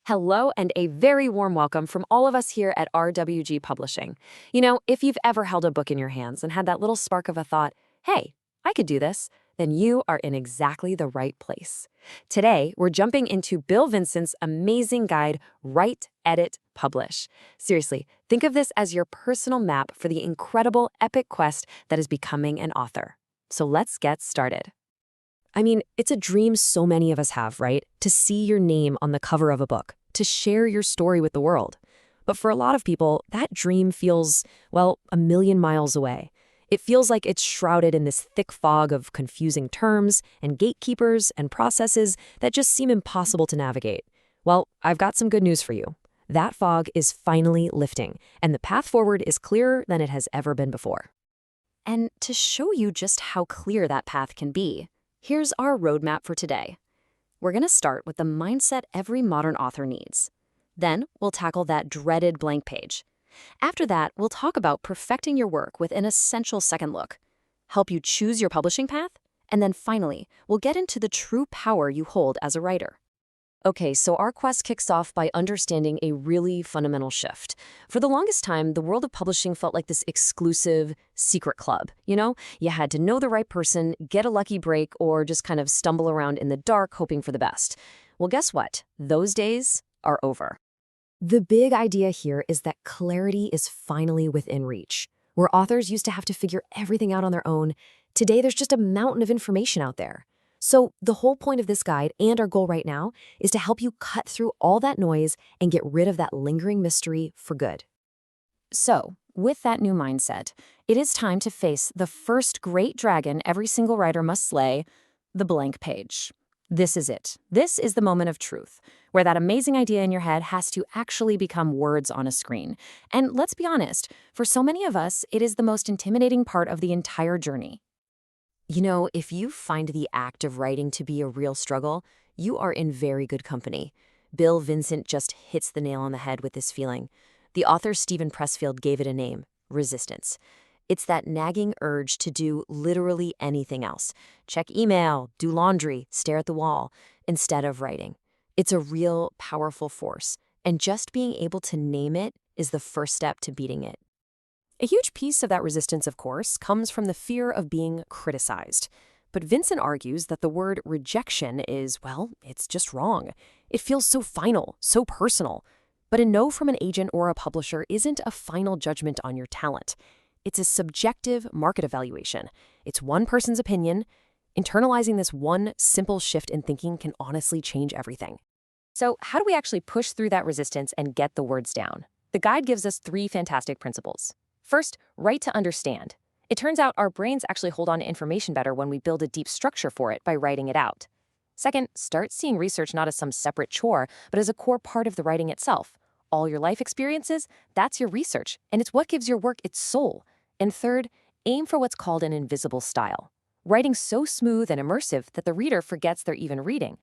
Hello, and a very warm welcome from all of us here at RWG Publishing. If you've ever held a book in your hands and had that little spark of a thought, hey, I could do this, then you are in exactly the right place. Today, we're jumping into Bill Vincent's amazing guide, Write, Edit, Publish. Seriously, think of this as your personal map for the incredible, epic quest that is becoming an author. So let's get started. I mean, it's a dream so many of us have, right? To see your name on the cover of a book, to share your story with the world. But for a lot of people, that dream feels, well, a million miles away. It feels like it's shrouded in this thick fog of confusing terms and gatekeepers and processes that just seem impossible to navigate. Well, I've got some good news for you. That fog is finally lifting, and the path forward is clearer than it has ever been before. And to show you just how clear that path can be, here's our roadmap for today. We're going to start with the mindset every modern author needs. Then we'll tackle that dreaded blank page. After that, we'll talk about perfecting your work with an essential second look, help you choose your publishing path, and then finally, we'll get into the true power you hold as a writer. Okay, so our quest kicks off by understanding a really fundamental shift. For the longest time, the world of publishing felt like this exclusive, secret club. You had to know the right person, get a lucky break, or just kind of stumble around in the dark hoping for the best. Well, guess what? Those days are over. The big idea here is that clarity is finally within reach. Where authors used to have to figure everything out on their own, today there's just a mountain of information out there. So the whole point of this guide and our goal right now is to help you cut through all that noise and get rid of that lingering mystery for good. So, with that new mindset, it is time to face the first great dragon every single writer must slay, the blank page. This is it. This is the moment of truth, where that amazing idea in your head has to actually become words on a screen. And let's be honest, for so many of us, it is the most intimidating part of the entire journey. If you find the act of writing to be a real struggle, you are in very good company. Bill Vincent just hits the nail on the head with this feeling. The author Steven Pressfield gave it a name, resistance. It's that nagging urge to do literally anything else. Check email, do laundry, stare at the wall, instead of writing. It's a real, powerful force, and just being able to name it is the first step to beating it. A huge piece of that resistance, of course, comes from the fear of being criticized. But Vincent argues that the word rejection is, well, it's just wrong. It feels so final, so personal. But a no from an agent or a publisher isn't a final judgment on your talent. It's a subjective market evaluation. It's one person's opinion. Internalizing this one simple shift in thinking can honestly change everything. So how do we actually push through that resistance and get the words down? The guide gives us 3 fantastic principles. First, write to understand. It turns out our brains actually hold on to information better when we build a deep structure for it by writing it out. Second, start seeing research not as some separate chore, but as a core part of the writing itself. All your life experiences, that's your research, and it's what gives your work its soul. And third, aim for what's called an invisible style. Writing so smooth and immersive that the reader forgets they're even reading.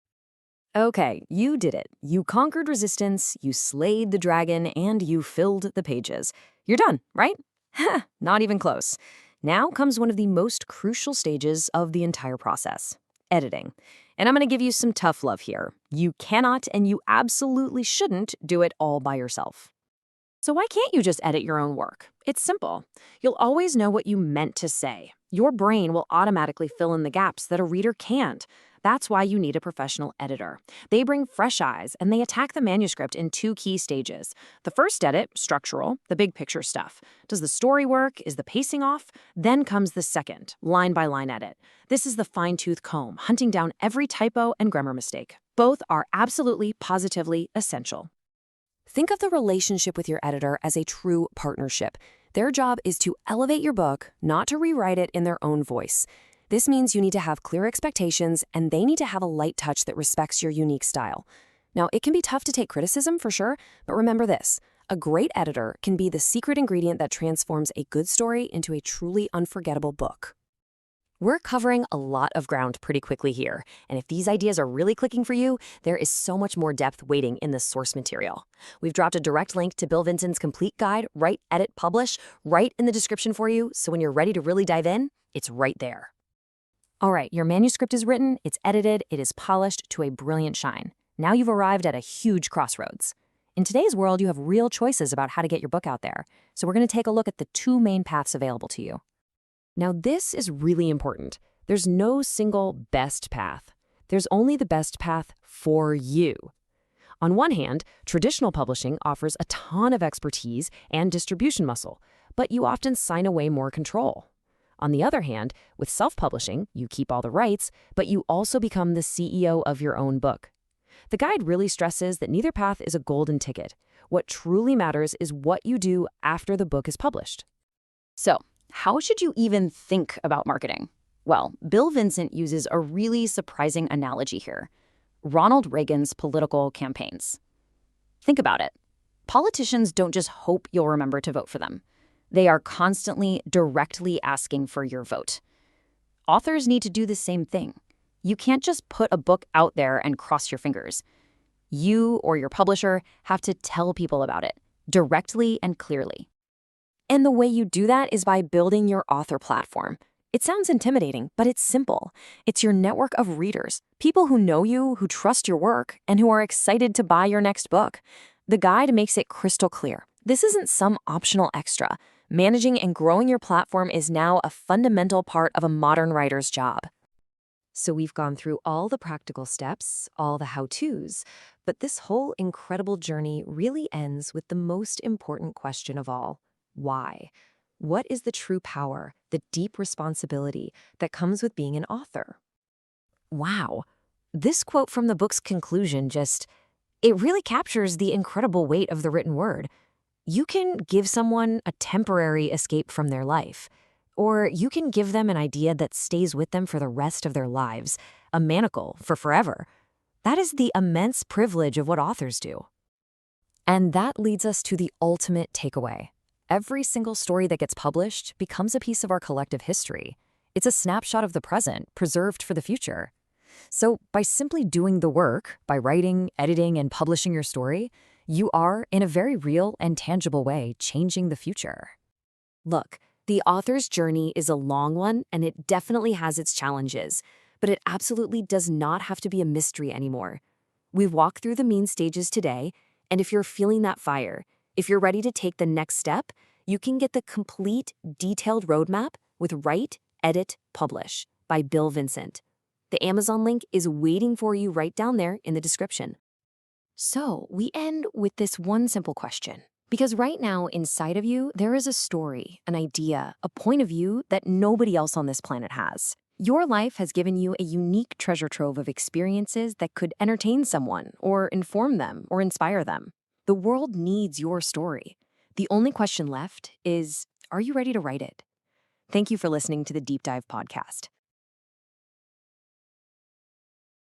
Okay, you did it. You conquered resistance, you slayed the dragon, and you filled the pages. You're done, right? Not even close. Now comes one of the most crucial stages of the entire process, editing. And I'm going to give you some tough love here. You cannot and you absolutely shouldn't do it all by yourself. So why can't you just edit your own work? It's simple. You'll always know what you meant to say. Your brain will automatically fill in the gaps that a reader can't. That's why you need a professional editor. They bring fresh eyes, and they attack the manuscript in 2 key stages. The first edit, structural, the big picture stuff. Does the story work? Is the pacing off? Then comes the second, line-by-line edit. This is the fine-tooth comb, hunting down every typo and grammar mistake. Both are absolutely, positively essential. Think of the relationship with your editor as a true partnership. Their job is to elevate your book, not to rewrite it in their own voice. This means you need to have clear expectations, and they need to have a light touch that respects your unique style. Now, it can be tough to take criticism for sure, but remember this. A great editor can be the secret ingredient that transforms a good story into a truly unforgettable book. We're covering a lot of ground pretty quickly here, and if these ideas are really clicking for you, there is so much more depth waiting in the source material. We've dropped a direct link to Bill Vincent's complete guide, Write, Edit, Publish, right in the description for you, so when you're ready to really dive in, it's right there. All right, your manuscript is written, it's edited, it is polished to a brilliant shine. Now you've arrived at a huge crossroads. In today's world, you have real choices about how to get your book out there. So we're going to take a look at the two main paths available to you. Now, this is really important. There's no single best path. There's only the best path for you. On one hand, traditional publishing offers a ton of expertise and distribution muscle, but you often sign away more control. On the other hand, with self-publishing, you keep all the rights, but you also become the CEO of your own book. The guide really stresses that neither path is a golden ticket. What truly matters is what you do after the book is published. So, how should you even think about marketing? Well, Bill Vincent uses a really surprising analogy here: Ronald Reagan's political campaigns. Think about it. Politicians don't just hope you'll remember to vote for them. They are constantly directly asking for your vote. Authors need to do the same thing. You can't just put a book out there and cross your fingers. You or your publisher have to tell people about it, directly and clearly. And the way you do that is by building your author platform. It sounds intimidating, but it's simple. It's your network of readers, people who know you, who trust your work, and who are excited to buy your next book. The guide makes it crystal clear. This isn't some optional extra. Managing and growing your platform is now a fundamental part of a modern writer's job. So we've gone through all the practical steps, all the how-tos, but this whole incredible journey really ends with the most important question of all: why? What is the true power, the deep responsibility that comes with being an author? Wow. This quote from the book's conclusion it really captures the incredible weight of the written word. You can give someone a temporary escape from their life, or you can give them an idea that stays with them for the rest of their lives, a manacle for forever. That is the immense privilege of what authors do. And that leads us to the ultimate takeaway. Every single story that gets published becomes a piece of our collective history. It's a snapshot of the present, preserved for the future. So by simply doing the work, by writing, editing, and publishing your story, you are, in a very real and tangible way, changing the future. Look, the author's journey is a long one, and it definitely has its challenges, but it absolutely does not have to be a mystery anymore. We've walked through the main stages today, and if you're feeling that fire, if you're ready to take the next step, you can get the complete, detailed roadmap with Write, Edit, Publish by Bill Vincent. The Amazon link is waiting for you right down there in the description. So we end with this one simple question, because right now inside of you, there is a story, an idea, a point of view that nobody else on this planet has. Your life has given you a unique treasure trove of experiences that could entertain someone or inform them or inspire them. The world needs your story. The only question left is, are you ready to write it? Thank you for listening to the Deep Dive Podcast.